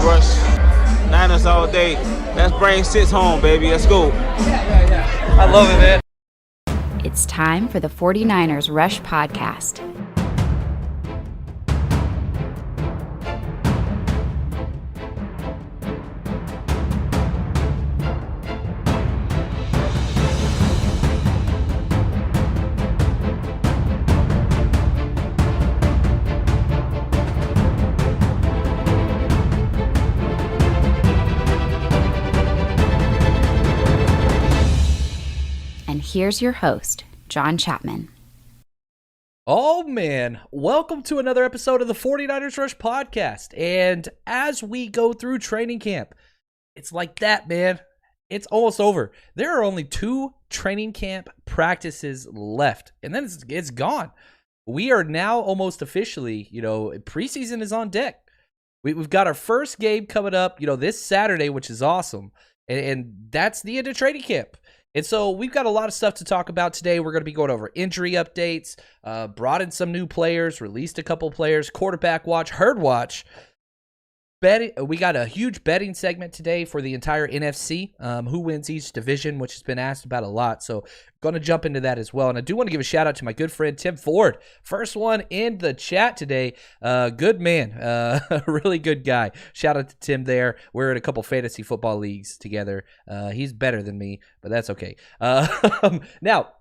rush. Niners all day. Let's bring 6 home, baby. Let's go. I love it, man. It's time for the 49ers Rush Podcast. And here's your host, John Chapman. Oh, man. Welcome to another episode of the 49ers Rush Podcast. And as we go through training camp, it's like that, man. It's almost over. There are only 2 training camp practices left, and then it's gone. We are now almost officially, preseason is on deck. We've got our first game coming up, this Saturday, which is awesome. And that's the end of training camp. And so we've got a lot of stuff to talk about today. We're going to be going over injury updates, brought in some new players, released a couple players, quarterback watch, herd watch. Betting, we got a huge betting segment today for the entire NFC, who wins each division, which has been asked about a lot. So going to jump into that as well. And I do want to give a shout out to my good friend, Tim Ford. First one in the chat today. Good man. Really good guy. Shout out to Tim there. We're in a couple fantasy football leagues together. He's better than me, but that's okay. Now,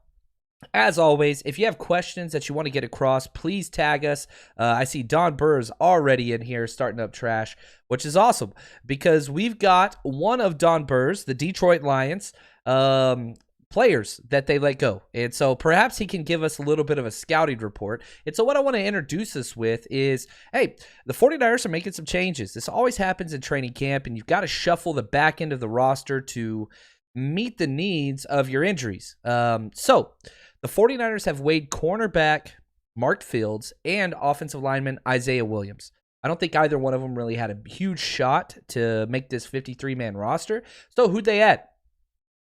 as always, if you have questions that you want to get across, please tag us. I see Don Burr's already in here starting up trash, which is awesome because we've got one of Don Burr's, the Detroit Lions, players that they let go. And so perhaps he can give us a little bit of a scouting report. And so what I want to introduce us with is, hey, the 49ers are making some changes. This always happens in training camp, and you've got to shuffle the back end of the roster to meet the needs of your injuries. So the 49ers have waived cornerback Mark Fields and offensive lineman Isaiah Williams. I don't think either one of them really had a huge shot to make this 53-man roster. So who'd they add?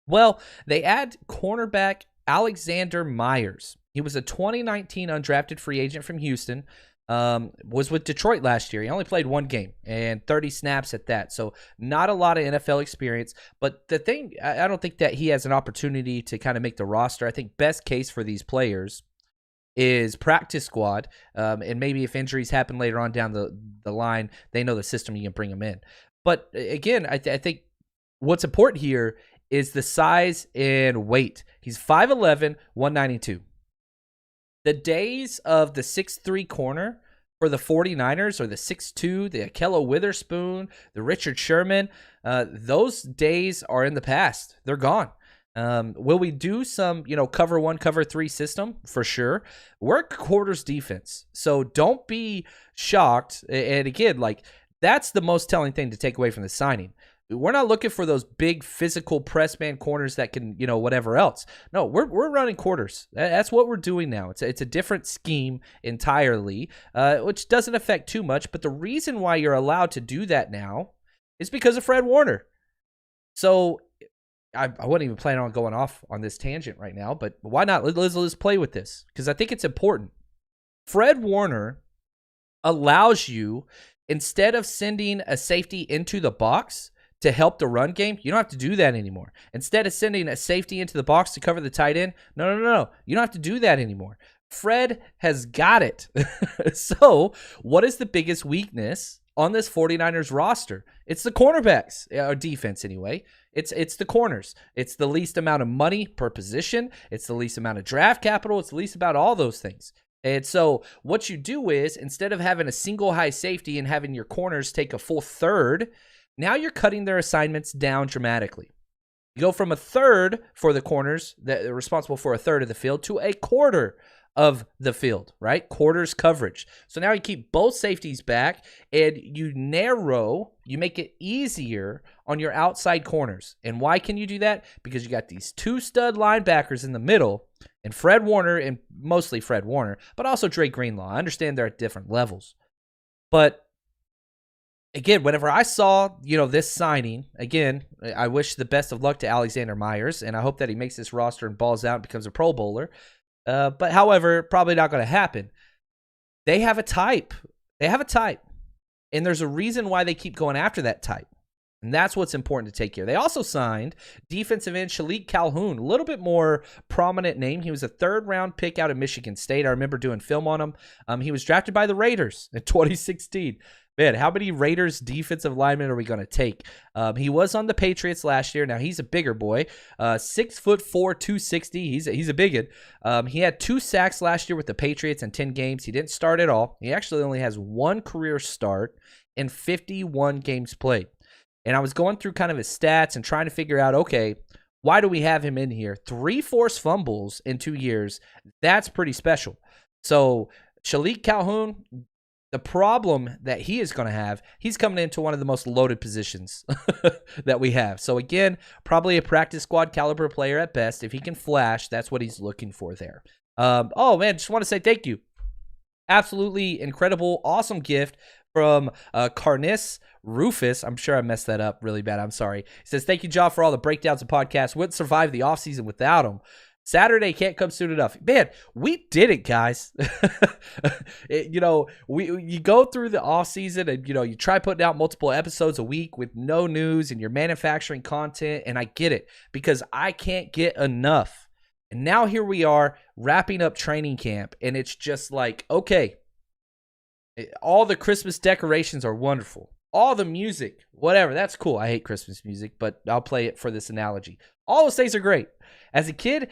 Well, they add cornerback Alexander Myers. He was a 2019 undrafted free agent from Houston. Was with Detroit last year. He only played 1 game and 30 snaps at that. So not a lot of NFL experience. But the thing, I don't think that he has an opportunity to kind of make the roster. I think best case for these players is practice squad. And maybe if injuries happen later on down the line, they know the system, you can bring them in. But again, I think what's important here is the size and weight. He's 5'11", 192. The days of the 6'3" corner for the 49ers, or the 6'2", the Ahkello Witherspoon, the Richard Sherman, those days are in the past. They're gone. Will we do some, cover 1, cover 3 system? For sure. Work quarters defense. So don't be shocked. And again, that's the most telling thing to take away from the signing. We're not looking for those big physical press man corners that can, whatever else. No, we're running quarters. That's what we're doing now. It's a different scheme entirely, which doesn't affect too much. But the reason why you're allowed to do that now is because of Fred Warner. So I wasn't even planning on going off on this tangent right now, but why not? Let's play with this because I think it's important. Fred Warner allows you, instead of sending a safety into the box to help the run game, you don't have to do that anymore. Instead of sending a safety into the box to cover the tight end, no. You don't have to do that anymore. Fred has got it. So what is the biggest weakness on this 49ers roster? It's the cornerbacks, or defense anyway. It's the corners. It's the least amount of money per position. It's the least amount of draft capital. It's the least about all those things. And so what you do is, instead of having a single high safety and having your corners take a full third, now you're cutting their assignments down dramatically. You go from a third for the corners that are responsible for a third of the field to a quarter of the field, right? Quarters coverage. So now you keep both safeties back and you make it easier on your outside corners. And why can you do that? Because you got these 2 stud linebackers in the middle, and Fred Warner, and mostly Fred Warner, but also Dre Greenlaw. I understand they're at different levels. But again, whenever I saw, this signing, again, I wish the best of luck to Alexander Myers, and I hope that he makes this roster and balls out and becomes a Pro Bowler. But however, probably not going to happen. They have a type. And there's a reason why they keep going after that type. And that's what's important to take here. They also signed defensive end Shalik Calhoun, a little bit more prominent name. He was a third-round pick out of Michigan State. I remember doing film on him. He was drafted by the Raiders in 2016. Man, how many Raiders defensive linemen are we going to take? He was on the Patriots last year. Now, he's a bigger boy, 6'4", 260. He's a big one. He had 2 sacks last year with the Patriots in 10 games. He didn't start at all. He actually only has 1 career start in 51 games played. And I was going through kind of his stats and trying to figure out, okay, why do we have him in here? 3 forced fumbles in 2 years. That's pretty special. So Shalik Calhoun, the problem that he is going to have, he's coming into one of the most loaded positions that we have. So again, probably a practice squad caliber player at best. If he can flash, that's what he's looking for there. Oh, man, just want to say thank you. Absolutely incredible, awesome gift from Carnis Rufus. I'm sure I messed that up really bad. I'm sorry. He says, thank you, Job, for all the breakdowns and podcasts. Wouldn't survive the offseason without him. Saturday can't come soon enough. Man, we did it, guys. You go through the offseason and, you try putting out multiple episodes a week with no news and you're manufacturing content, and I get it because I can't get enough. And now here we are wrapping up training camp, and it's just like, okay, all the Christmas decorations are wonderful. All the music, whatever, that's cool. I hate Christmas music, but I'll play it for this analogy. All those things are great. As a kid,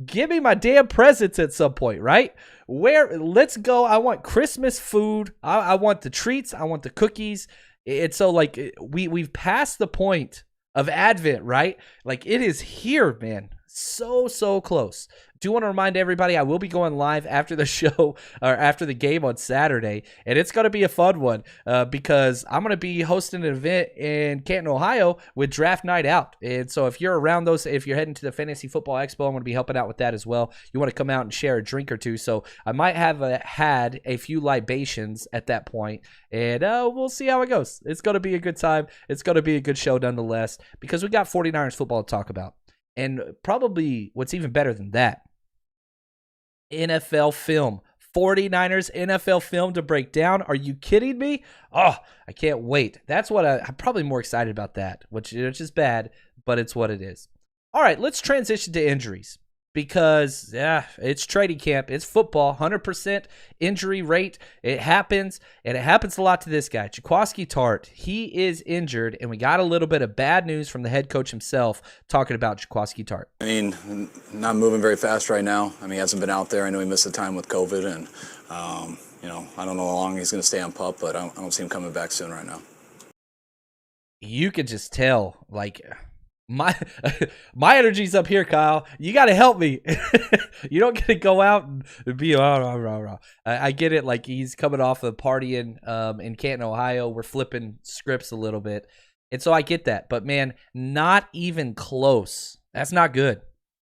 give me my damn presents at some point, right? Let's go. I want Christmas food. I want the treats. I want the cookies. It's so like we've passed the point of Advent, right? Like it is here, man. So close. Do want to remind everybody I will be going live after the show or after the game on Saturday, and it's going to be a fun one because I'm going to be hosting an event in Canton, Ohio with Draft Night Out. And so if you're around if you're heading to the Fantasy Football Expo, I'm going to be helping out with that as well. You want to come out and share a drink or two. So I might have had a few libations at that point, and we'll see how it goes. It's going to be a good time. It's going to be a good show nonetheless because we got 49ers football to talk about. And probably what's even better than that, NFL film. 49ers NFL film to break down. Are you kidding me? Oh, I can't wait. That's what I'm probably more excited about that, which is bad, but it's what it is. All right, let's transition to injuries because it's training camp. It's football, 100% injury rate. It happens, and it happens a lot to this guy, Jaquiski Tartt. He is injured, and we got a little bit of bad news from the head coach himself talking about Jaquiski Tartt. I mean, not moving very fast right now. I mean, he hasn't been out there. I know he missed the time with COVID, and, I don't know how long he's going to stay on PUP, but I don't see him coming back soon right now. You could just tell, like, my energy's up here, Kyle. You got to help me. You don't get to go out and be rah. I get it. Like he's coming off of partying in Canton, Ohio. We're flipping scripts a little bit, and so I get that. But man, not even close. That's not good.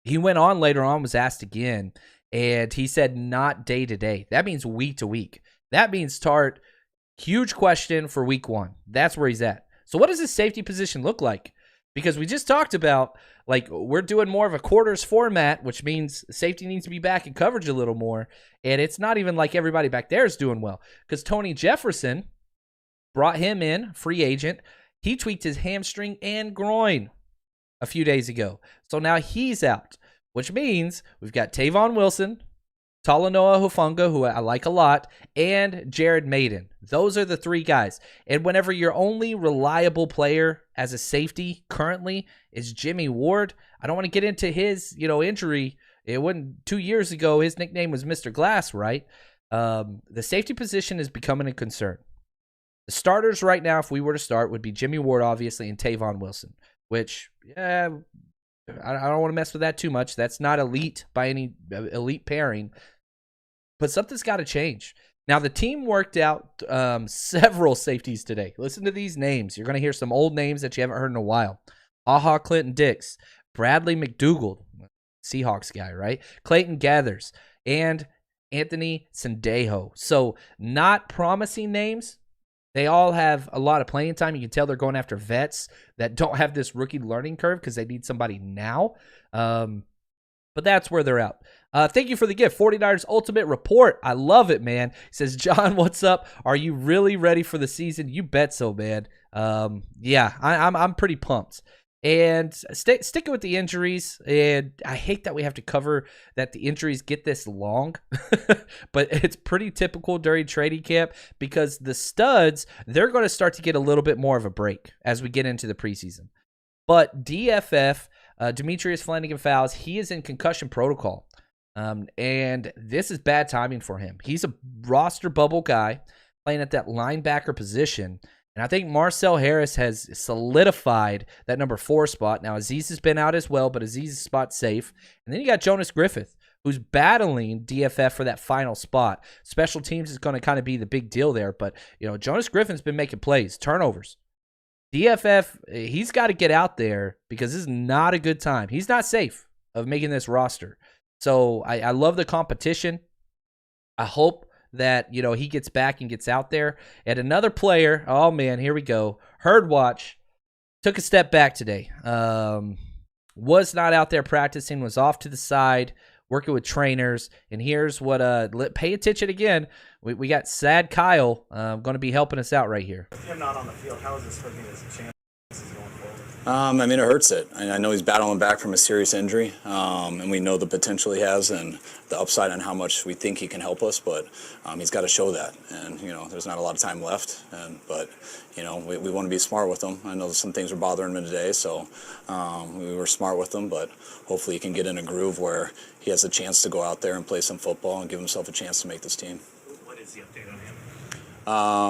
He went on later on, was asked again, and he said not day to day. That means week to week. That means Tartt, huge question for week 1. That's where he's at. So what does his safety position look like? Because we just talked about, like, we're doing more of a quarters format, which means safety needs to be back in coverage a little more. And it's not even like everybody back there is doing well. Because Tony Jefferson brought him in, free agent. He tweaked his hamstring and groin a few days ago. So now he's out, which means we've got Tavon Wilson, Talanoa Hufanga, who I like a lot, and Jared Maiden. Those are the 3 guys. And whenever your only reliable player as a safety currently is Jimmy Ward, I don't want to get into his, injury. It wasn't 2 years ago. His nickname was Mr. Glass, right? The safety position is becoming a concern. The starters right now, if we were to start, would be Jimmy Ward, obviously, and Tavon Wilson, which, I don't want to mess with that too much. That's not elite by any elite pairing. But something's got to change. Now, the team worked out several safeties today. Listen to these names. You're going to hear some old names that you haven't heard in a while. Ha Clinton Dix, Bradley McDougald, Seahawks guy, right? Clayton Gathers, and Anthony Sendejo. So not promising names. They all have a lot of playing time. You can tell they're going after vets that don't have this rookie learning curve because they need somebody now. But that's where they're at. Thank you for the gift. 49ers Ultimate Report. I love it, man. He says, John, what's up? Are you really ready for the season? You bet so, man. Yeah, I'm pretty pumped. And sticking with the injuries, and I hate that we have to cover that the injuries get this long, but it's pretty typical during training camp because the studs, they're going to start to get a little bit more of a break as we get into the preseason. But DFF, Demetrius Flanagan-Fowles, he is in concussion protocol. And this is bad timing for him. He's a roster bubble guy playing at that linebacker position. And I think Marcel Harris has solidified that number 4 spot. Now, Azeez has been out as well, but Aziz's spot's safe. And then you got Jonas Griffith, who's battling DFF for that final spot. Special teams is going to kind of be the big deal there. But, Jonas Griffith's been making plays, turnovers. DFF, he's got to get out there because this is not a good time. He's not safe of making this roster. So I love the competition. I hope that, he gets back and gets out there. And another player, oh man, here we go. Hurd watch, took a step back today. Was not out there practicing, was off to the side, working with trainers. And here's what, pay attention again. We got Sad Kyle going to be helping us out right here. With him not on the field, how is this hurting his chances going forward? It hurts it. I know he's battling back from a serious injury, and we know the potential he has and the upside on how much we think he can help us, but he's got to show that. And, there's not a lot of time left, but we want to be smart with him. I know some things were bothering him today, so we were smart with him, but hopefully he can get in a groove where he has a chance to go out there and play some football and give himself a chance to make this team. What is the update on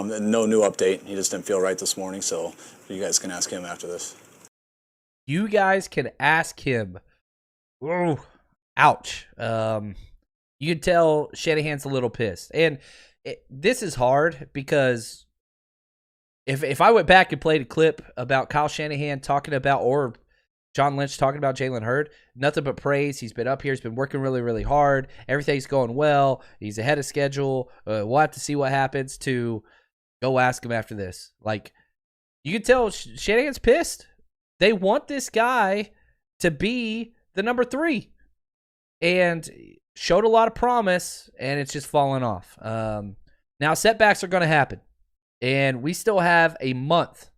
him? No new update. He just didn't feel right this morning, so you guys can ask him after this. You guys can ask him. Ooh, ouch. You can tell Shanahan's a little pissed. And this is hard because if I went back and played a clip about Kyle Shanahan talking about, or John Lynch talking about Jalen Hurd, nothing but praise. He's been up here. He's been working really, really hard. Everything's going well. He's ahead of schedule. We'll have to see what happens. To go ask him after this. Like, you can tell Shanahan's pissed. They want this guy to be the number 3 and showed a lot of promise, and it's just fallen off. Now, setbacks are going to happen, and we still have a month,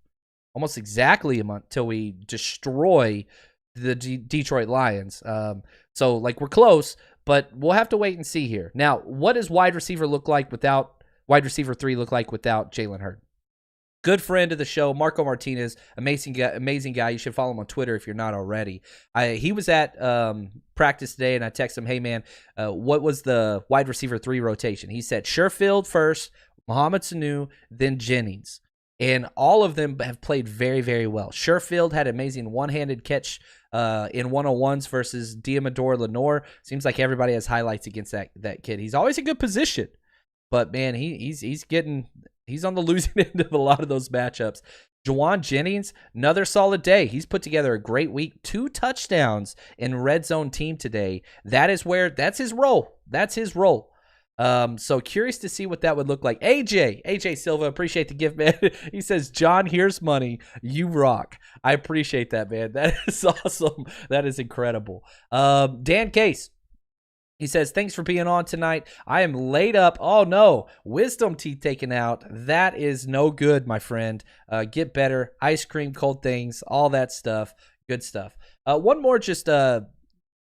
almost exactly a month, till we destroy the Detroit Lions. So, we're close, but we'll have to wait and see here. Now, what does wide receiver 3 look like without Jalen Hurd? Good friend of the show, Marco Martinez, amazing guy. You should follow him on Twitter if you're not already. He was at practice today, and I texted him, hey, man, what was the wide receiver 3 rotation? He said Sherfield first, Mohamed Sanu, then Jennings. And all of them have played very, very well. Sherfield had an amazing one-handed catch in 101s versus Diamador Lenore. Seems like everybody has highlights against that kid. He's always a good position. But, man, he's on the losing end of a lot of those matchups. Juwan Jennings, another solid day. He's put together a great week. 2 touchdowns in red zone team today. That's his role. So curious to see what that would look like. AJ Silva, appreciate the gift, man. He says, John, here's money. You rock. I appreciate that, man. That is awesome. That is incredible. Dan Case. He says, thanks for being on tonight. I am laid up. Oh, no. Wisdom teeth taken out. That is no good, my friend. Get better. Ice cream, cold things, all that stuff. Good stuff. One more just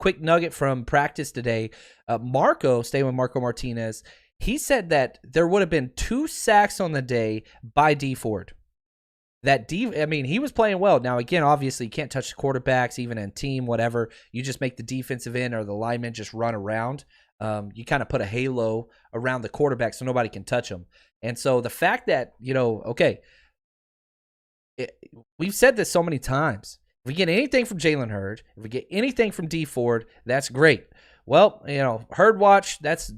quick nugget from practice today. Marco, staying with Marco Martinez, he said that there would have been 2 sacks on the day by D Ford. He was playing well. Now, again, obviously, you can't touch the quarterbacks, even in team, whatever. You just make the defensive end or the linemen just run around. You kind of put a halo around the quarterback so nobody can touch them. And so the fact that, we've said this so many times. If we get anything from Jalen Hurd, if we get anything from D Ford, that's great. Well, Hurd watch, that's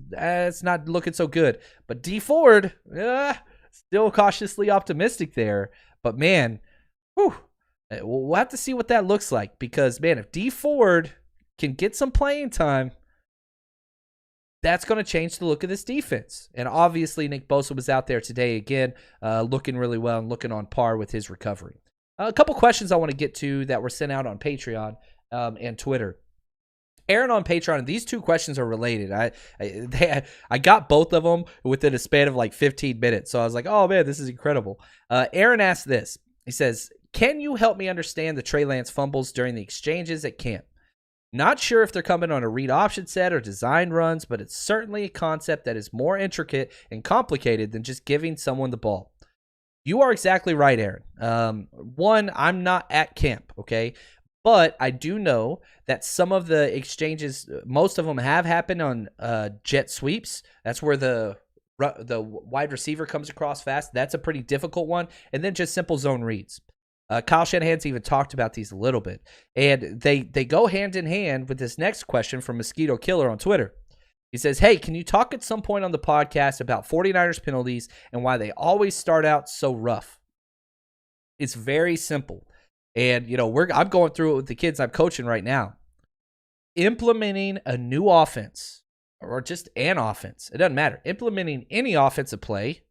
not looking so good. But D Ford, still cautiously optimistic there. But, man, we'll have to see what that looks like because, man, if D Ford can get some playing time, that's going to change the look of this defense. And, obviously, Nick Bosa was out there today again, looking really well and looking on par with his recovery. A couple questions I want to get to that were sent out on Patreon and Twitter. Aaron on Patreon, these two questions are related. I got both of them within a span of like 15 minutes. So I was like, oh man, this is incredible. Aaron asked this. He says, can you help me understand the Trey Lance fumbles during the exchanges at camp? Not sure if they're coming on a read option set or design runs, but it's certainly a concept that is more intricate and complicated than just giving someone the ball. You are exactly right, Aaron. One, I'm not at camp, okay? But I do know that some of the exchanges, most of them have happened on jet sweeps. That's where the wide receiver comes across fast. That's a pretty difficult one. And then just simple zone reads. Kyle Shanahan's even talked about these a little bit. And they go hand in hand with this next question from Mosquito Killer on Twitter. He says, hey, can you talk at some point on the podcast about 49ers penalties and why they always start out so rough? It's very simple. And, you know, I'm going through it with the kids I'm coaching right now. Implementing a new offense or just an offense, it doesn't matter. Implementing any offensive play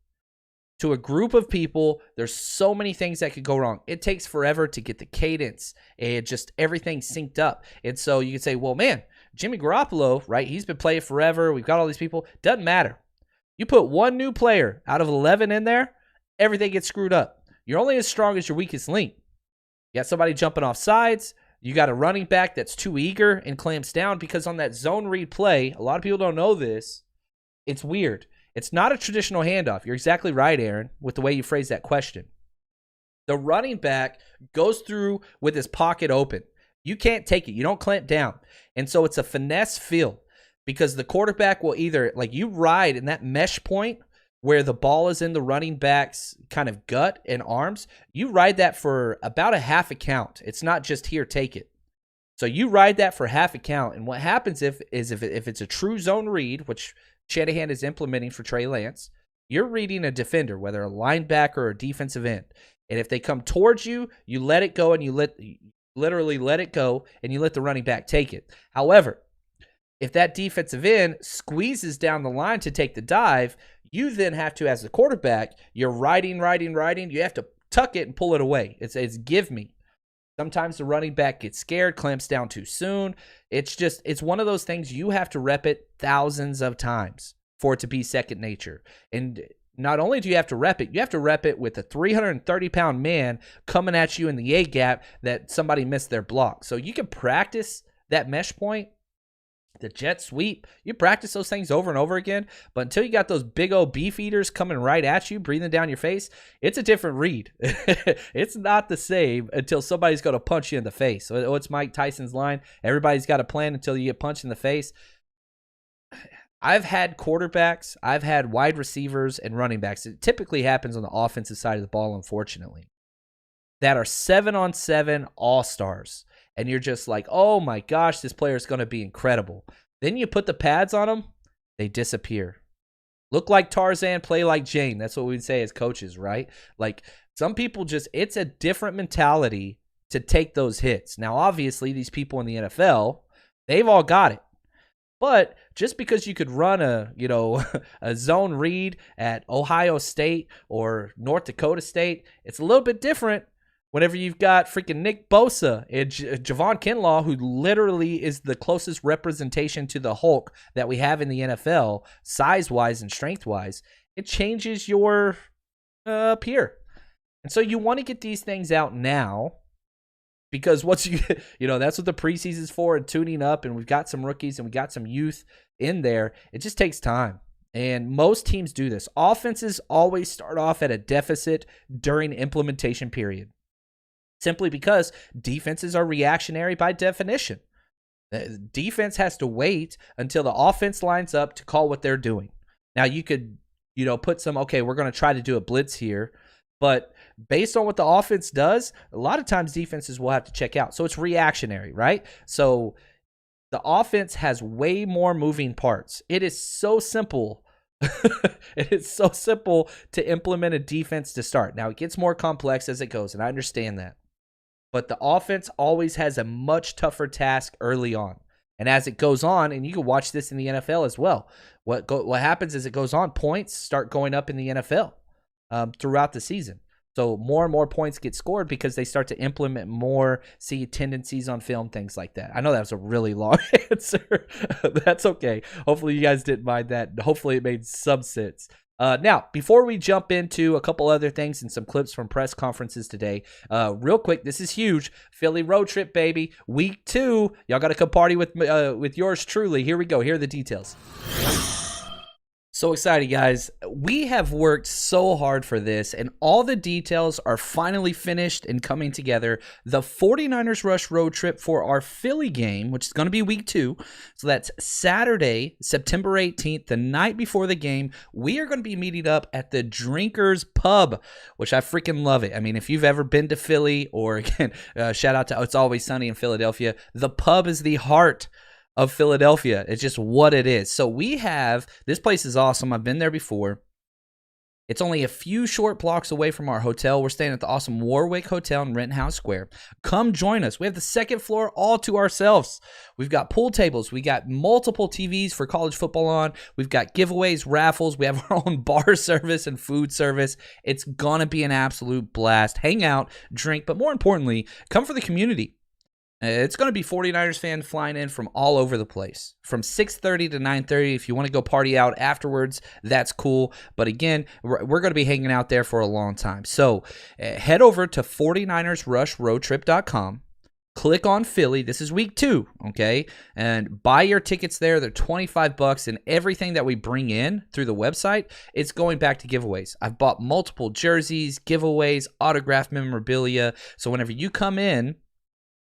to a group of people, there's so many things that could go wrong. It takes forever to get the cadence and just everything synced up. And so you could say, well, man, Jimmy Garoppolo, right? He's been playing forever. We've got all these people. Doesn't matter. You put one new player out of 11 in there, everything gets screwed up. You're only as strong as your weakest link. You got somebody jumping off sides. You got a running back that's too eager and clamps down because on that zone read play, a lot of people don't know this. It's weird. It's not a traditional handoff. You're exactly right, Aaron, with the way you phrased that question. The running back goes through with his pocket open. You can't take it. You don't clamp down. And so it's a finesse feel because the quarterback will either, like you ride in that mesh point where the ball is in the running back's kind of gut and arms. You ride that for about a half a count. It's not just here, take it. So you ride that for half a count. And what happens if it's a true zone read, which Shanahan is implementing for Trey Lance, you're reading a defender, whether a linebacker or a defensive end. And if they come towards you, you let it go and you literally let it go and you let the running back take it. However, if that defensive end squeezes down the line to take the dive, you then have to, as the quarterback, you're riding. You have to tuck it and pull it away. It's give me. Sometimes the running back gets scared, clamps down too soon. It's one of those things you have to rep it thousands of times for it to be second nature. And not only do you have to rep it, you have to rep it with a 330-pound man coming at you in the A gap that somebody missed their block. So you can practice that mesh point, the jet sweep. You practice those things over and over again, but until you got those big old beef eaters coming right at you, breathing down your face, it's a different read. It's not the same until somebody's going to punch you in the face. So what's Mike Tyson's line? Everybody's got a plan until you get punched in the face. I've had quarterbacks, I've had wide receivers and running backs. It typically happens on the offensive side of the ball, unfortunately, that are 7-on-7 all-stars. And you're just like, oh my gosh, this player is going to be incredible. Then you put the pads on them, they disappear. Look like Tarzan, play like Jane. That's what we'd say as coaches, right? Like some people it's a different mentality to take those hits. Now, obviously, these people in the NFL, they've all got it. But just because you could run a zone read at Ohio State or North Dakota State, it's a little bit different whenever you've got freaking Nick Bosa and Javon Kinlaw, who literally is the closest representation to the Hulk that we have in the NFL, size-wise and strength-wise. It changes your peer. And so you want to get these things out now because once that's what the preseason's for and tuning up, and we've got some rookies and we got some youth in there. It just takes time. And most teams do this. Offenses always start off at a deficit during implementation period, simply because defenses are reactionary by definition. The defense has to wait until the offense lines up to call what they're doing. Now you could, put some, okay, we're going to try to do a blitz here, but based on what the offense does, a lot of times defenses will have to check out. So it's reactionary, right? So the offense has way more moving parts. It is so simple. It is so simple to implement a defense to start. Now it gets more complex as it goes, and I understand that. But the offense always has a much tougher task early on. And as it goes on, and you can watch this in the NFL as well, what happens as it goes on, points start going up in the NFL throughout the season. So more and more points get scored because they start to implement more, see tendencies on film, things like that. I know that was a really long answer. That's okay. Hopefully you guys didn't mind that. Hopefully it made some sense. Now, before we jump into a couple other things and some clips from press conferences today, real quick, this is huge. Philly road trip, baby. Week 2. Y'all got to come party with yours truly. Here we go. Here are the details. So excited, guys. We have worked so hard for this, and all the details are finally finished and coming together. The 49ers Rush road trip for our Philly game, which is going to be week 2. So that's Saturday, September 18th, the night before the game. We are going to be meeting up at the Drinkers Pub, which I freaking love it. I mean, if you've ever been to Philly, or again, shout out to It's Always Sunny in Philadelphia, the pub is the heart of Philadelphia. It's just what it is. So we have, this place is awesome. I've been there before. It's only a few short blocks away from our hotel. We're staying at the awesome Warwick Hotel in Rittenhouse Square. Come join us. We have the second floor all to ourselves. We've got pool tables. We got multiple TVs for college football on. We've got giveaways, raffles. We have our own bar service and food service. It's going to be an absolute blast. Hang out, drink, but more importantly, come for the community. It's going to be 49ers fans flying in from all over the place, from 6:30 to 9:30. If you want to go party out afterwards, that's cool. But again, we're going to be hanging out there for a long time. So head over to 49ersrushroadtrip.com. Click on Philly. This is week 2, okay? And buy your tickets there. They're $25, and everything that we bring in through the website, it's going back to giveaways. I've bought multiple jerseys, giveaways, autographed memorabilia. So whenever you come in,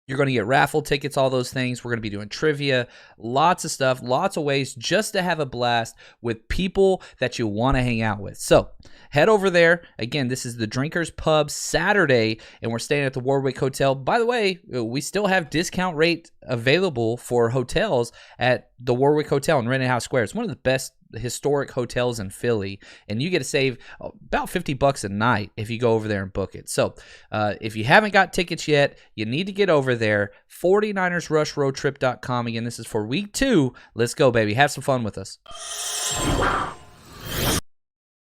you're going to get raffle tickets, all those things. We're going to be doing trivia, lots of stuff, lots of ways just to have a blast with people that you want to hang out with. So head over there. Again, this is the Drinkers Pub Saturday, and we're staying at the Warwick Hotel. By the way, we still have discount rate available for hotels at the Warwick Hotel in Rittenhouse Square. It's one of the best historic hotels in Philly, and you get to save about $50 a night if you go over there and book it. So if you haven't got tickets yet, you need to get over there. 49ersrushroadtrip.com. Again, this is for week 2. Let's go, baby. Have some fun with us.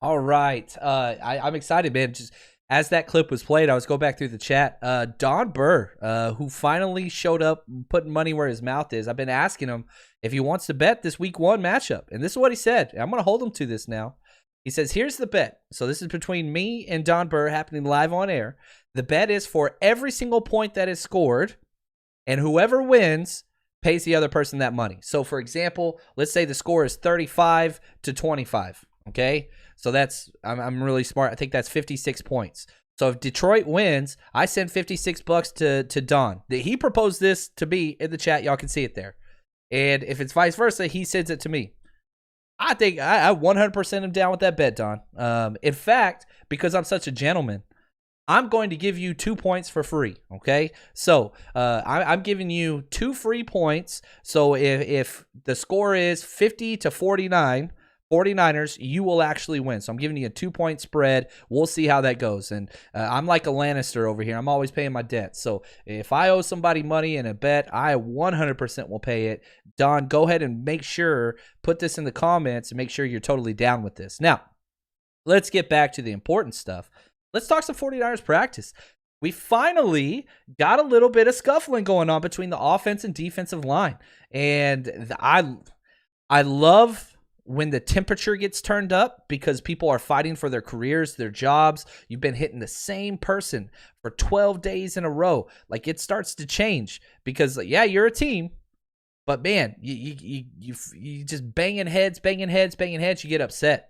All right. I'm excited, man. Just as that clip was played, I was going back through the chat. Don Burr, who finally showed up putting money where his mouth is. I've been asking him if he wants to bet this week 1 matchup. And this is what he said. I'm going to hold him to this now. He says, here's the bet. So this is between me and Don Burr, happening live on air. The bet is for every single point that is scored, and whoever wins pays the other person that money. So for example, let's say the score is 35-25. Okay. So that's, I'm really smart. I think that's 56 points. So if Detroit wins, I send $56 to Don. He proposed this to me in the chat. Y'all can see it there. And if it's vice versa, he sends it to me. I think I 100% am down with that bet, Don. In fact, because I'm such a gentleman, I'm going to give you 2 points for free, okay? So I'm giving you 2 free points. So if the score is 50-49, 49ers, you will actually win. So I'm giving you a 2-point spread. We'll see how that goes. And I'm like a Lannister over here. I'm always paying my debts. So if I owe somebody money in a bet, I 100% will pay it. Don, go ahead and make sure, put this in the comments and make sure you're totally down with this. Now, let's get back to the important stuff. Let's talk some 49ers practice. We finally got a little bit of scuffling going on between the offense and defensive line. And I love when the temperature gets turned up because people are fighting for their careers, their jobs. You've been hitting the same person for 12 days in a row. Like, it starts to change because, yeah, you're a team, but man, you just banging heads, you get upset.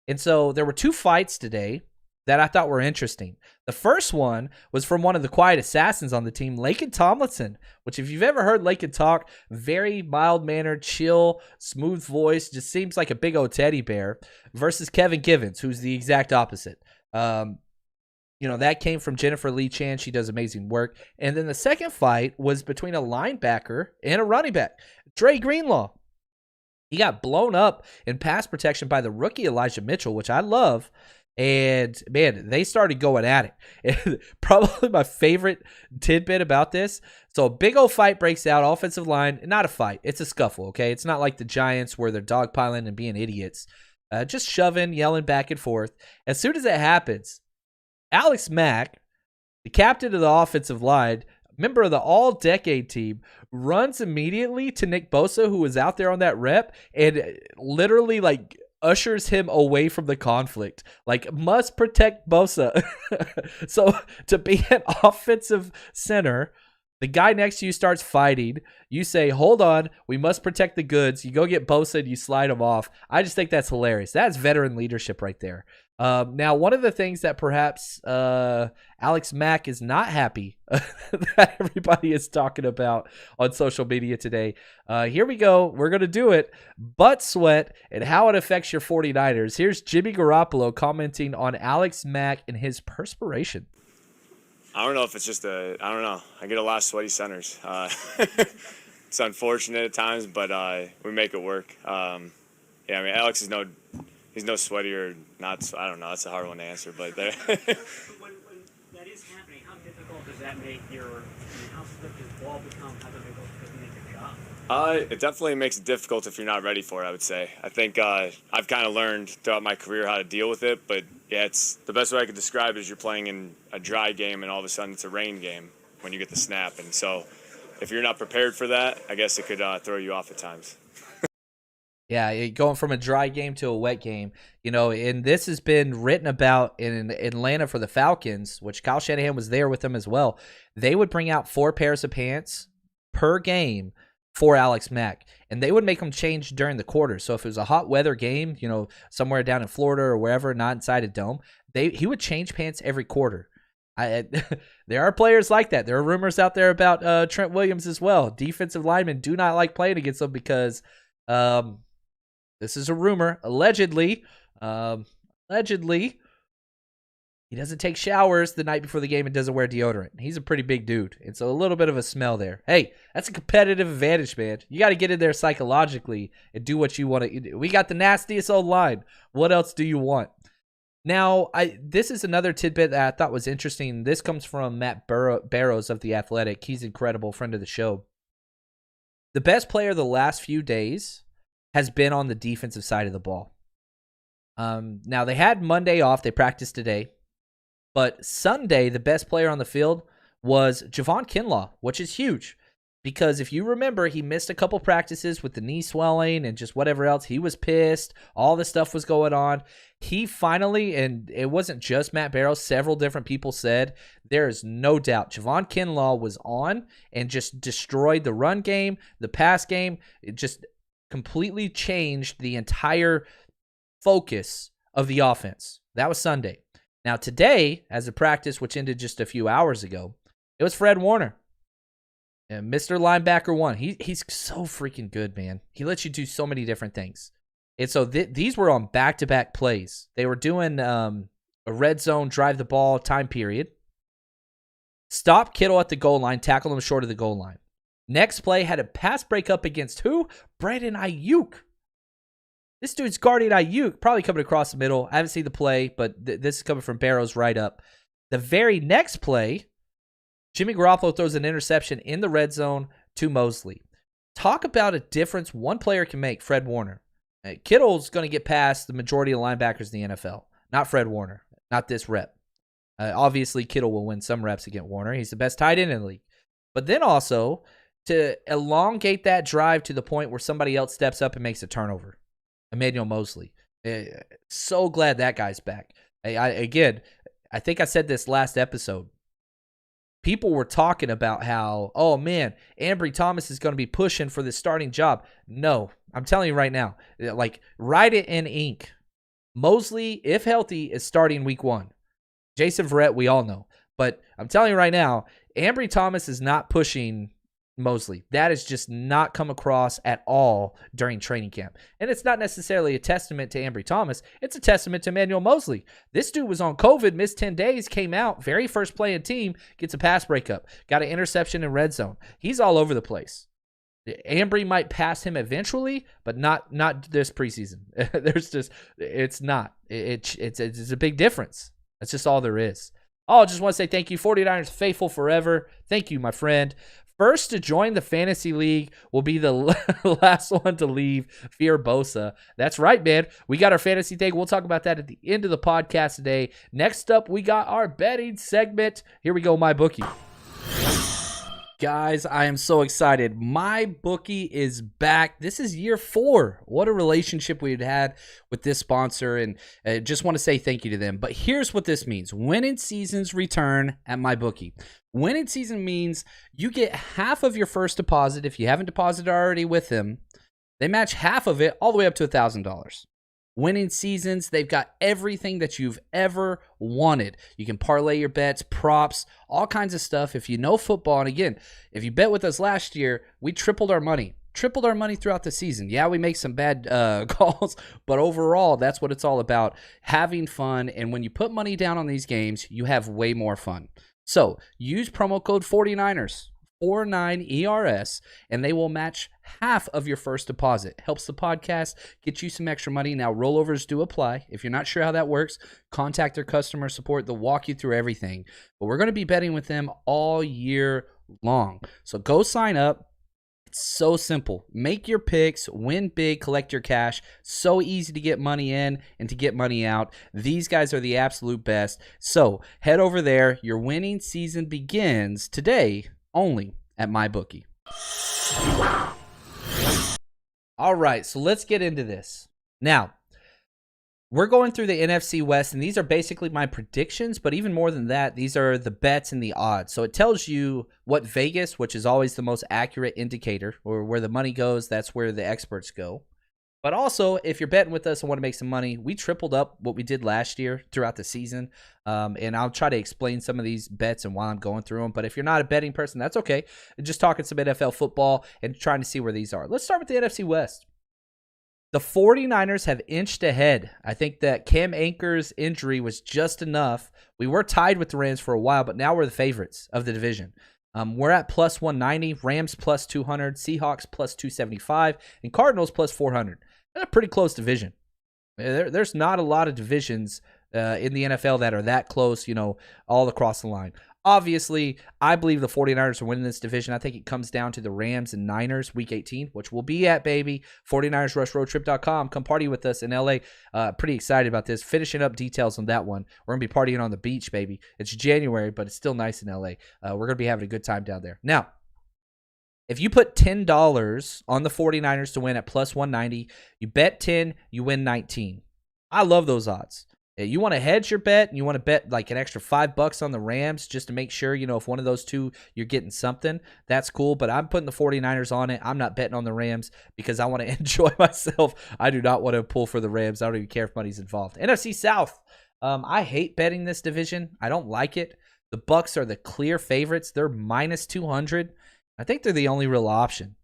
And so there were 2 fights today that I thought were interesting. The first one was from one of the quiet assassins on the team, Laken Tomlinson, which if you've ever heard Laken talk, very mild-mannered, chill, smooth voice, just seems like a big old teddy bear, versus Kevin Givens, who's the exact opposite. That came from Jennifer Lee Chan. She does amazing work. And then the second fight was between a linebacker and a running back, Dre Greenlaw. He got blown up in pass protection by the rookie Elijah Mitchell, which I love. And, man, they started going at it. And probably my favorite tidbit about this. So a big old fight breaks out, offensive line. Not a fight. It's a scuffle, okay? It's not like the Giants where they're dogpiling and being idiots. Just shoving, yelling back and forth. As soon as it happens, Alex Mack, the captain of the offensive line, member of the all-decade team, runs immediately to Nick Bosa, who was out there on that rep, and literally ushers him away from the conflict. Must protect Bosa. So to be an offensive center, the guy next to you starts fighting. You say, hold on, we must protect the goods. You go get Bosa and you slide him off. I just think that's hilarious. That's veteran leadership right there. Now, one of the things that perhaps Alex Mack is not happy that everybody is talking about on social media today. Here we go. We're going to do it. Butt sweat and how it affects your 49ers. Here's Jimmy Garoppolo commenting on Alex Mack and his perspiration. I don't know if it's just I don't know. I get a lot of sweaty centers. It's unfortunate at times, but we make it work. Alex is he's no sweaty or not. I don't know. That's a hard one to answer, but there. When that is happening, how difficult does that make how slick does ball become? How difficult does it make your job? It definitely makes it difficult if you're not ready for it, I would say. I think I've kind of learned throughout my career how to deal with it, but yeah, it's the best way I could describe it is you're playing in a dry game and all of a sudden it's a rain game when you get the snap. And so if you're not prepared for that, I guess it could throw you off at times. Yeah, going from a dry game to a wet game, and this has been written about in Atlanta for the Falcons, which Kyle Shanahan was there with them as well. They would bring out 4 pairs of pants per game for Alex Mack, and they would make him change during the quarter. So if it was a hot weather game, somewhere down in Florida or wherever, not inside a dome, he would change pants every quarter. There are players like that. There are rumors out there about Trent Williams as well. Defensive linemen do not like playing against them because this is a rumor. Allegedly, he doesn't take showers the night before the game and doesn't wear deodorant. He's a pretty big dude, and so a little bit of a smell there. Hey, that's a competitive advantage, man. You got to get in there psychologically and do what you want to do. We got the nastiest old line. What else do you want? Now, this is another tidbit that I thought was interesting. This comes from Matt Barrows of The Athletic. He's an incredible friend of the show. The best player the last few days has been on the defensive side of the ball. Now, they had Monday off. They practiced today. But Sunday, the best player on the field was Javon Kinlaw, which is huge. Because if you remember, he missed a couple practices with the knee swelling and just whatever else. He was pissed. All this stuff was going on. He finally, and it wasn't just Matt Barrows, several different people said, there is no doubt Javon Kinlaw was on and just destroyed the run game, the pass game. It just completely changed the entire focus of the offense. That was Sunday. Now today, as a practice, which ended just a few hours ago, it was Fred Warner. And Mr. Linebacker 1. He's so freaking good, man. He lets you do so many different things. And so these were on back-to-back plays. They were doing a red zone, drive the ball time period. Stop Kittle at the goal line, tackle him short of the goal line. Next play had a pass break up against who? Brandon Ayuk. This dude's guarding Ayuk, probably coming across the middle. I haven't seen the play, but this is coming from Barrows right up. The very next play, Jimmy Garoppolo throws an interception in the red zone to Mosley. Talk about a difference one player can make, Fred Warner. Kittle's going to get past the majority of linebackers in the NFL, not Fred Warner, not this rep. Obviously, Kittle will win some reps against Warner. He's the best tight end in the league. But then also to elongate that drive to the point where somebody else steps up and makes a turnover. Emmanuel Mosley. So glad that guy's back. I think I said this last episode. People were talking about how, oh man, Ambry Thomas is going to be pushing for the starting job. No, I'm telling you right now, write it in ink. Mosley, if healthy, is starting week 1. Jason Verrett, we all know. But I'm telling you right now, Ambry Thomas is not pushing Mosley. That has just not come across at all during training camp. And it's not necessarily a testament to Ambry Thomas. It's a testament to Emmanuel Mosley. This dude was on COVID, missed 10 days, came out, very first play in team, gets a pass breakup, got an interception in red zone. He's all over the place. Ambry might pass him eventually, but not this preseason. It's not. It's a big difference. That's just all there is. I just want to say thank you, 49ers faithful forever. Thank you, my friend. First to join the fantasy league will be the last one to leave. Fear Bosa. That's right, man. We got our fantasy thing. We'll talk about that at the end of the podcast today. Next up, we got our betting segment. Here we go, my bookie. Guys, I am so excited. My bookie is back. This is year 4. What a relationship we've had with this sponsor, and I just want to say thank you to them. But here's what this means. Winning seasons return at my bookie. Winning season means you get half of your first deposit. If you haven't deposited already with them, they match half of it all the way up to $1,000. Winning seasons, they've got everything that you've ever wanted. You can parlay your bets, props, all kinds of stuff. If you know football, and again, if you bet with us last year, we tripled our money throughout the season. Yeah, we make some bad calls, but overall, that's what it's all about, having fun. And when you put money down on these games, you have way more fun. So use promo code 49ers. 49ERS, and they will match half of your first deposit. Helps the podcast, get you some extra money. Now, rollovers do apply. If you're not sure how that works, contact their customer support. They'll walk you through everything. But we're going to be betting with them all year long. So go sign up. It's so simple. Make your picks, win big, collect your cash. So easy to get money in and to get money out. These guys are the absolute best. So head over there. Your winning season begins today, only at MyBookie. All right, so let's get into this. Now, we're going through the NFC West, and these are basically my predictions, but even more than that, these are the bets and the odds. So it tells you what Vegas, which is always the most accurate indicator, or where the money goes, that's where the experts go. But also, if you're betting with us and want to make some money, we tripled up what we did last year throughout the season. And I'll try to explain some of these bets and why I'm going through them. But if you're not a betting person, that's okay. Just talking some NFL football and trying to see where these are. Let's start with the NFC West. The 49ers have inched ahead. I think that Cam Akers' injury was just enough. We were tied with the Rams for a while, but now we're the favorites of the division. We're at plus 190, Rams plus 200, Seahawks plus 275, and Cardinals plus 400. That's a pretty close division. There's not a lot of divisions in the NFL that are that close, all across the line. Obviously, I believe the 49ers are winning this division. I think it comes down to the Rams and Niners week 18, which we'll be at, baby. 49ersrushroadtrip.com. Come party with us in LA. Pretty excited about this. Finishing up details on that one. We're going to be partying on the beach, baby. It's January, but it's still nice in LA. We're going to be having a good time down there. Now, if you put $10 on the 49ers to win at plus 190, you bet 10, you win 19. I love those odds. You want to hedge your bet, and you want to bet like an extra $5 on the Rams just to make sure, if one of those two you're getting something, that's cool. But I'm putting the 49ers on it. I'm not betting on the Rams because I want to enjoy myself. I do not want to pull for the Rams. I don't even care if money's involved. NFC South. I hate betting this division. I don't like it. The Bucs are the clear favorites. They're minus 200. I think they're the only real option.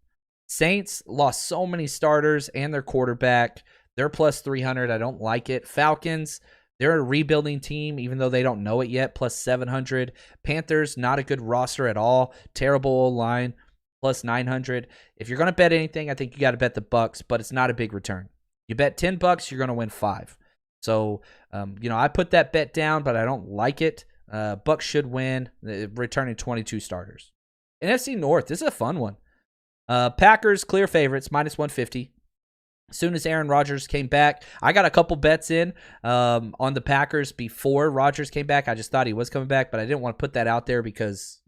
Saints lost so many starters and their quarterback. They're plus 300. I don't like it. Falcons. They're a rebuilding team, even though they don't know it yet, plus 700. Panthers, not a good roster at all. Terrible old line, plus 900. If you're going to bet anything, I think you got to bet the Bucs, but it's not a big return. You bet $10, you're going to win 5. So, I put that bet down, but I don't like it. Bucs should win, returning 22 starters. NFC North, this is a fun one. Packers, clear favorites, minus 150. As soon as Aaron Rodgers came back, I got a couple bets in on the Packers before Rodgers came back. I just thought he was coming back, but I didn't want to put that out there because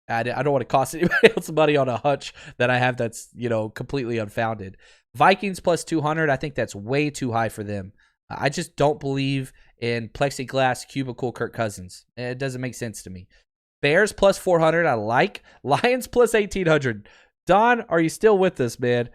I don't want to cost anybody else money on a hunch that I have that's, completely unfounded. Vikings plus 200, I think that's way too high for them. I just don't believe in plexiglass cubicle Kirk Cousins. It doesn't make sense to me. Bears plus 400, I like. Lions plus 1,800. Don, are you still with us, man?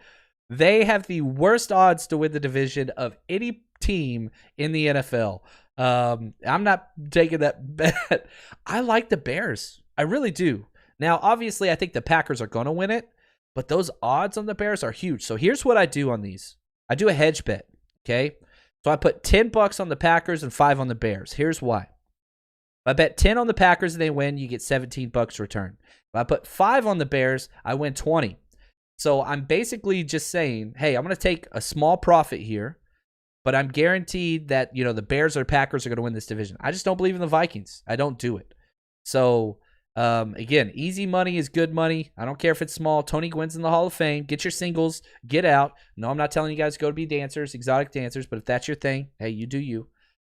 They have the worst odds to win the division of any team in the NFL. I'm not taking that bet. I like the Bears. I really do. Now, obviously, I think the Packers are going to win it, but those odds on the Bears are huge. So here's what I do on these. I do a hedge bet, okay? So I put $10 on the Packers and 5 on the Bears. Here's why. If I bet 10 on the Packers and they win, you get $17 return. If I put 5 on the Bears, I win 20. So I'm basically just saying, hey, I'm going to take a small profit here, but I'm guaranteed that, the Bears or Packers are going to win this division. I just don't believe in the Vikings. I don't do it. So Again, easy money is good money. I don't care if it's small. Tony Gwynn's in the Hall of Fame. Get your singles. Get out. No, I'm not telling you guys to go to be dancers, exotic dancers, but if that's your thing, hey, you do you.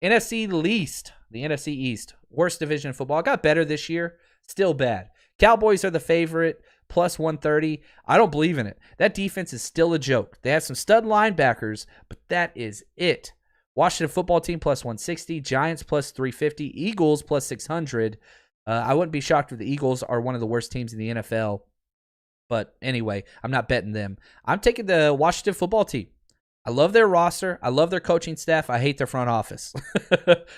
NFC least, the NFC East, worst division in football. Got better this year. Still bad. Cowboys are the favorite, plus 130. I don't believe in it. That defense is still a joke. They have some stud linebackers, but that is it. Washington football team, plus 160. Giants, plus 350. Eagles, plus 600. I wouldn't be shocked if the Eagles are one of the worst teams in the NFL. But anyway, I'm not betting them. I'm taking the Washington football team. I love their roster. I love their coaching staff. I hate their front office.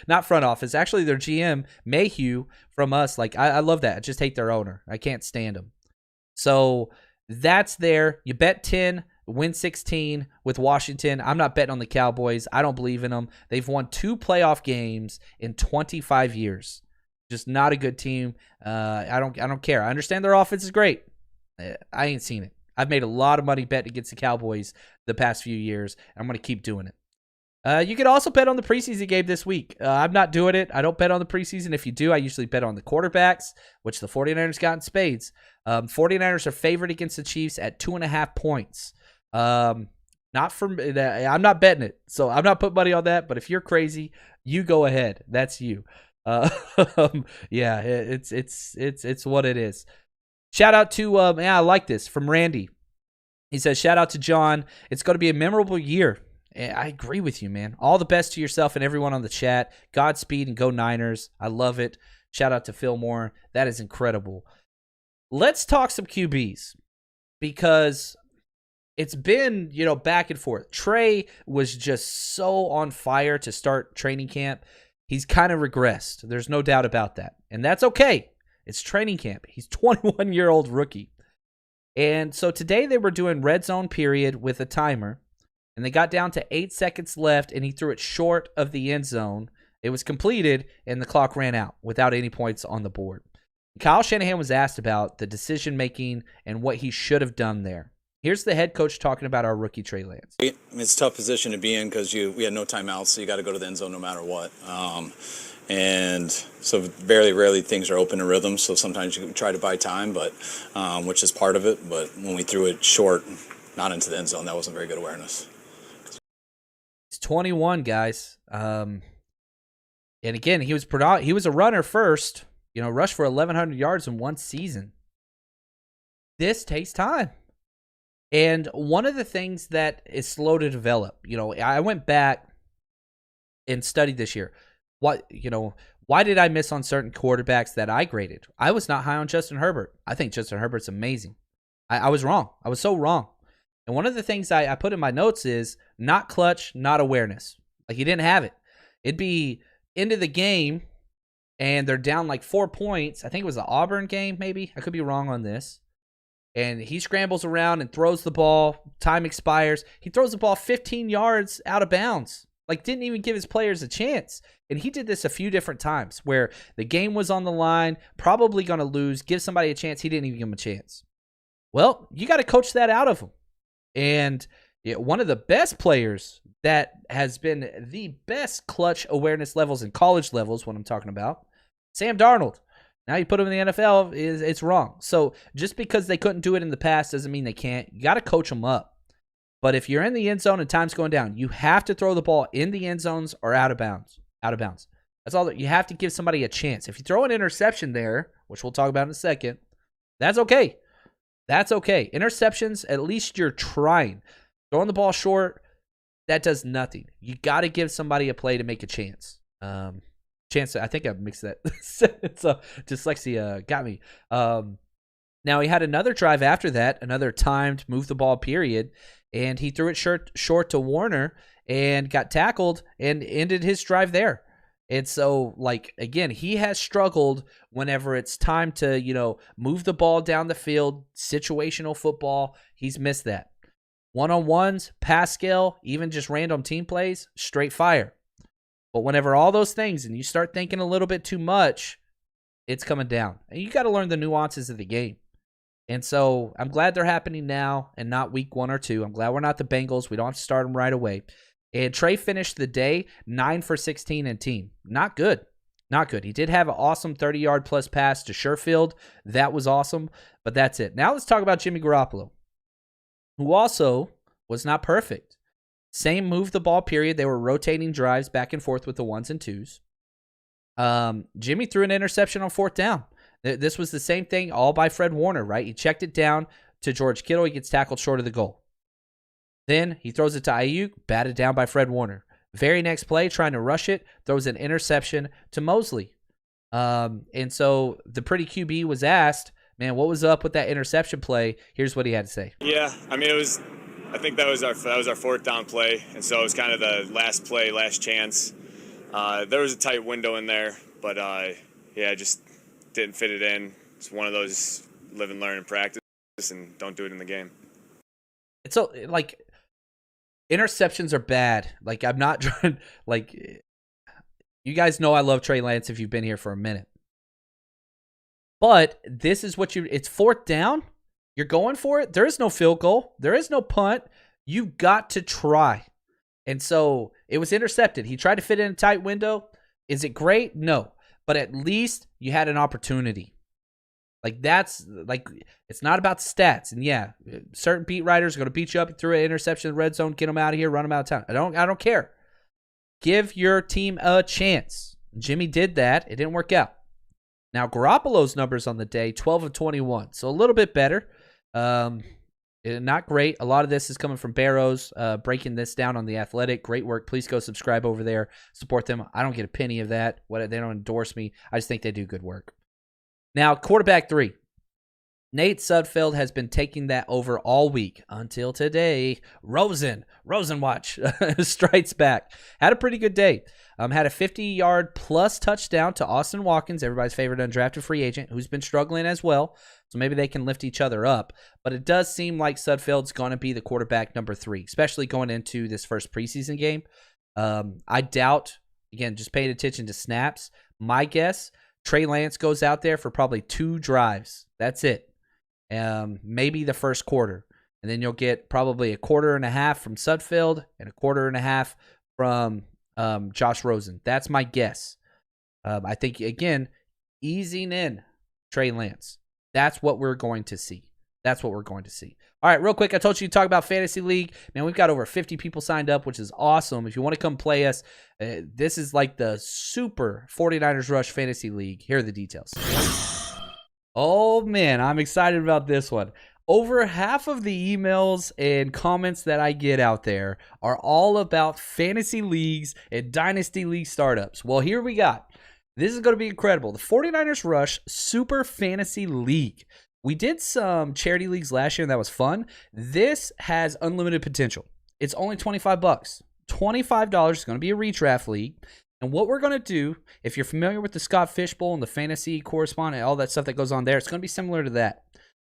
Not front office. Actually, their GM, Mayhew, from us. Like, I love that. I just hate their owner. I can't stand him. So that's there. You bet 10, win 16 with Washington. I'm not betting on the Cowboys. I don't believe in them. They've won 2 playoff games in 25 years. Just not a good team. I don't care. I understand their offense is great. I ain't seen it. I've made a lot of money betting against the Cowboys the past few years. And I'm going to keep doing it. You can also bet on the preseason game this week. I'm not doing it. I don't bet on the preseason. If you do, I usually bet on the quarterbacks, which the 49ers got in spades. 49ers are favored against the Chiefs at 2.5 points. I'm not betting it, so I'm not putting money on that. But if you're crazy, you go ahead. That's you. Yeah, it's what it is. Shout out to I like this from Randy. He says, shout out to John. It's going to be a memorable year. I agree with you, man. All the best to yourself and everyone on the chat. Godspeed and go Niners. I love it. Shout out to Phil Moore. That is incredible. Let's talk some QBs because it's been, back and forth. Trey was just so on fire to start training camp. He's kind of regressed. There's no doubt about that. And that's okay. It's training camp. He's a 21-year-old rookie. And so today they were doing red zone period with a timer. And they got down to 8 seconds left, and he threw it short of the end zone. It was completed, and the clock ran out without any points on the board. Kyle Shanahan was asked about the decision-making and what he should have done there. Here's the head coach talking about our rookie Trey Lance. It's a tough position to be in because we had no timeouts, so you got to go to the end zone no matter what. And so very rarely things are open in rhythm, so sometimes you can try to buy time, but which is part of it. But when we threw it short, not into the end zone, that wasn't very good awareness. He's 21, guys. And again, he was a runner first, rushed for 1,100 yards in one season. This takes time. And one of the things that is slow to develop, I went back and studied this year. Why did I miss on certain quarterbacks that I graded? I was not high on Justin Herbert. I think Justin Herbert's amazing. I was wrong. I was so wrong. And one of the things I put in my notes is not clutch, not awareness. Like, he didn't have it. It'd be into the game, and they're down like 4 points. I think it was the Auburn game, maybe. I could be wrong on this. And he scrambles around and throws the ball. Time expires. He throws the ball 15 yards out of bounds. Like, didn't even give his players a chance. And he did this a few different times where the game was on the line, probably going to lose, give somebody a chance. He didn't even give him a chance. Well, you got to coach that out of him. And one of the best players that has been the best clutch awareness levels in college levels, what I'm talking about, Sam Darnold. Now you put him in the NFL, it's wrong. So just because they couldn't do it in the past doesn't mean they can't. You got to coach them up. But if you're in the end zone and time's going down, you have to throw the ball in the end zones or out of bounds. Out of bounds. That's all. You have to give somebody a chance. If you throw an interception there, which we'll talk about in a second, that's okay. That's okay. Interceptions, at least you're trying. Throwing the ball short, that does nothing. You got to give somebody a play to make a chance. I think I mixed that. So dyslexia got me. Now he had another drive after that, another timed move the ball period, and he threw it short to Warner and got tackled and ended his drive there. And so, again, he has struggled whenever it's time to, move the ball down the field, situational football. He's missed that. One-on-ones, pass skill, even just random team plays, straight fire. But whenever all those things and you start thinking a little bit too much, it's coming down. And you got to learn the nuances of the game. And so I'm glad they're happening now and not week 1 or 2. I'm glad we're not the Bengals. We don't have to start them right away. And Trey finished the day 9 for 16 and team. Not good. Not good. He did have an awesome 30-yard plus pass to Sherfield. That was awesome, but that's it. Now let's talk about Jimmy Garoppolo, who also was not perfect. Same move the ball period. They were rotating drives back and forth with the 1s and 2s. Jimmy threw an interception on 4th down. This was the same thing, all by Fred Warner, right? He checked it down to George Kittle. He gets tackled short of the goal. Then he throws it to Ayuk, batted down by Fred Warner. Very next play, trying to rush it, throws an interception to Mosley. And so the pretty QB was asked, man, what was up with that interception play? Here's what he had to say. Yeah, I mean, I think that was our 4th down play, and so it was kind of the last play, last chance. There was a tight window in there, but just didn't fit it in. It's one of those live and learn and practice, and don't do it in the game. It's so like interceptions are bad. Like, I'm not trying. Like, you guys know I love Trey Lance if you've been here for a minute. But this is what it's 4th down. You're going for it. There is no field goal. There is no punt. You've got to try. And so it was intercepted. He tried to fit in a tight window. Is it great? No. But at least you had an opportunity. Like, that's like, it's not about stats. And yeah, certain beat writers are going to beat you up through an interception in the red zone, get them out of here, run them out of town. I don't care. Give your team a chance. Jimmy did that. It didn't work out. Now, Garoppolo's numbers on the day, 12 of 21. So a little bit better. Not great. A lot of this is coming from Barrows, breaking this down on The Athletic. Great work. Please go subscribe over there. Support them. I don't get a penny of that. They don't endorse me. I just think they do good work. Now, quarterback 3. Nate Sudfeld has been taking that over all week until today. Rosen watch, strikes back. Had a pretty good day. Had a 50-yard plus touchdown to Austin Watkins, everybody's favorite undrafted free agent, who's been struggling as well. So maybe they can lift each other up. But it does seem like Sudfeld's going to be the quarterback number 3, especially going into this first preseason game. I doubt, again, just paying attention to snaps. My guess, Trey Lance goes out there for probably 2 drives. That's it. Maybe the first quarter. And then you'll get probably a quarter and a half from Sudfeld and a quarter and a half from Josh Rosen. That's my guess. I think, again, easing in Trey Lance. That's what we're going to see. All right, real quick, I told you to talk about Fantasy League. Man, we've got over 50 people signed up, which is awesome. If you want to come play us, this is like the super 49ers Rush Fantasy League. Here are the details. Oh, man, I'm excited about this one. Over half of the emails and comments that I get out there are all about fantasy leagues and dynasty league startups. Well, here we got. This is going to be incredible. The 49ers Rush Super Fantasy League. We did some charity leagues last year, and that was fun. This has unlimited potential. It's only $25. $25 is going to be a redraft league. And what we're going to do, if you're familiar with the Scott Fishbowl and the fantasy correspondent, all that stuff that goes on there, it's going to be similar to that.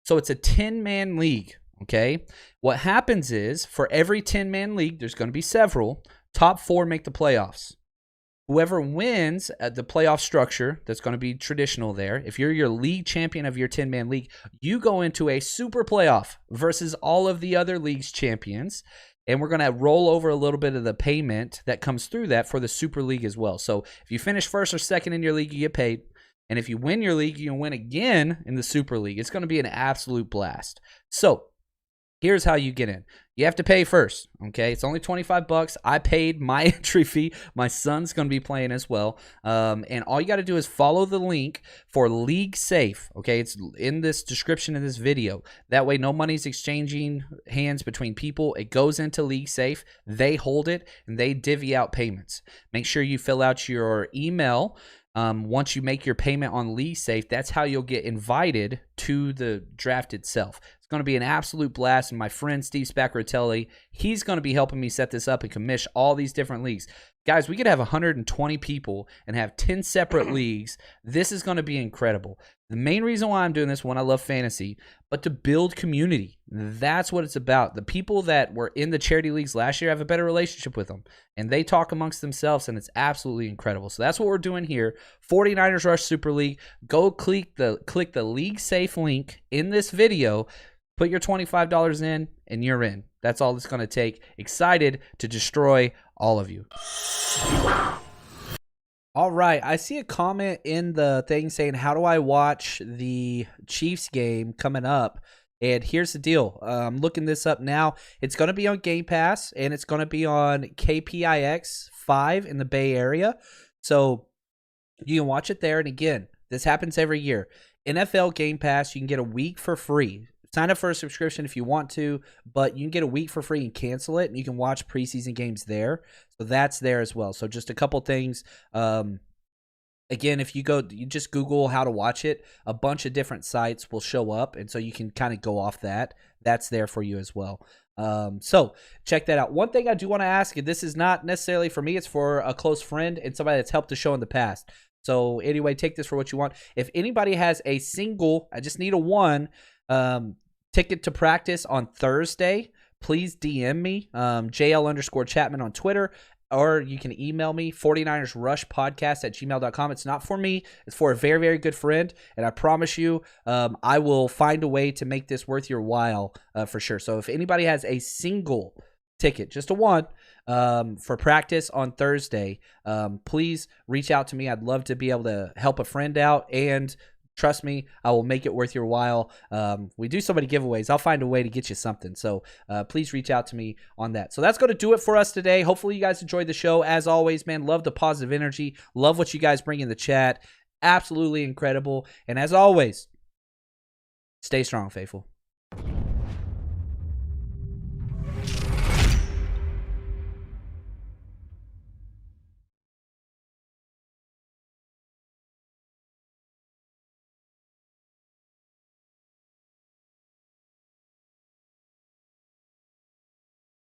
So it's a 10-man league, okay? What happens is, for every 10-man league, there's going to be several. Top 4 make the playoffs. Whoever wins the playoff structure, that's going to be traditional there. If you're your league champion of your 10-man league, you go into a super playoff versus all of the other league's champions. And we're going to roll over a little bit of the payment that comes through that for the Super League as well. So if you finish first or second in your league, you get paid. And if you win your league, you can win again in the Super League. It's going to be an absolute blast. So here's how you get in. You have to pay first, okay? It's only $25. I paid my entry fee. My son's going to be playing as well. And all you got to do is follow the link for League Safe, okay? It's in this description of this video. That way, no money's exchanging hands between people. It goes into League Safe. They hold it, and they divvy out payments. Make sure you fill out your email. Once you make your payment on League Safe, that's how you'll get invited to the draft itself. It's going to be an absolute blast, and my friend Steve Spacrotelli, he's going to be helping me set this up and commish all these different leagues. Guys, we could have 120 people and have 10 separate leagues. This is going to be incredible. The main reason why I'm doing this, one, I love fantasy, but to build community. That's what it's about. The people that were in the charity leagues last year have a better relationship with them, and they talk amongst themselves, and it's absolutely incredible. So that's what we're doing here. 49ers Rush Super League. Go click the League Safe link in this video. Put your $25 in, and you're in. That's all it's going to take. Excited to destroy all of you. All right. I see a comment in the thing saying, how do I watch the Chiefs game coming up? And here's the deal. I'm looking this up now. It's going to be on Game Pass, and it's going to be on KPIX 5 in the Bay Area. So you can watch it there. And again, this happens every year. NFL Game Pass, you can get a week for free. Sign up for a subscription if you want to, but you can get a week for free and cancel it, and you can watch preseason games there. So that's there as well. So just a couple things. Again, if you just Google how to watch it, a bunch of different sites will show up, and so you can kind of go off that. That's there for you as well. So check that out. One thing I do want to ask, and this is not necessarily for me, it's for a close friend and somebody that's helped the show in the past. So anyway, take this for what you want. If anybody has a single, I just need a one, ticket to practice on Thursday, please DM me, JL_Chapman on Twitter, or you can email me, 49ersrushpodcast@gmail.com. It's not for me. It's for a very, very good friend, and I promise you I will find a way to make this worth your while for sure. So if anybody has a single ticket, just a one, for practice on Thursday, please reach out to me. I'd love to be able to help a friend out, and trust me, I will make it worth your while. We do so many giveaways. I'll find a way to get you something. So please reach out to me on that. So that's going to do it for us today. Hopefully you guys enjoyed the show. As always, man, love the positive energy. Love what you guys bring in the chat. Absolutely incredible. And as always, stay strong, faithful.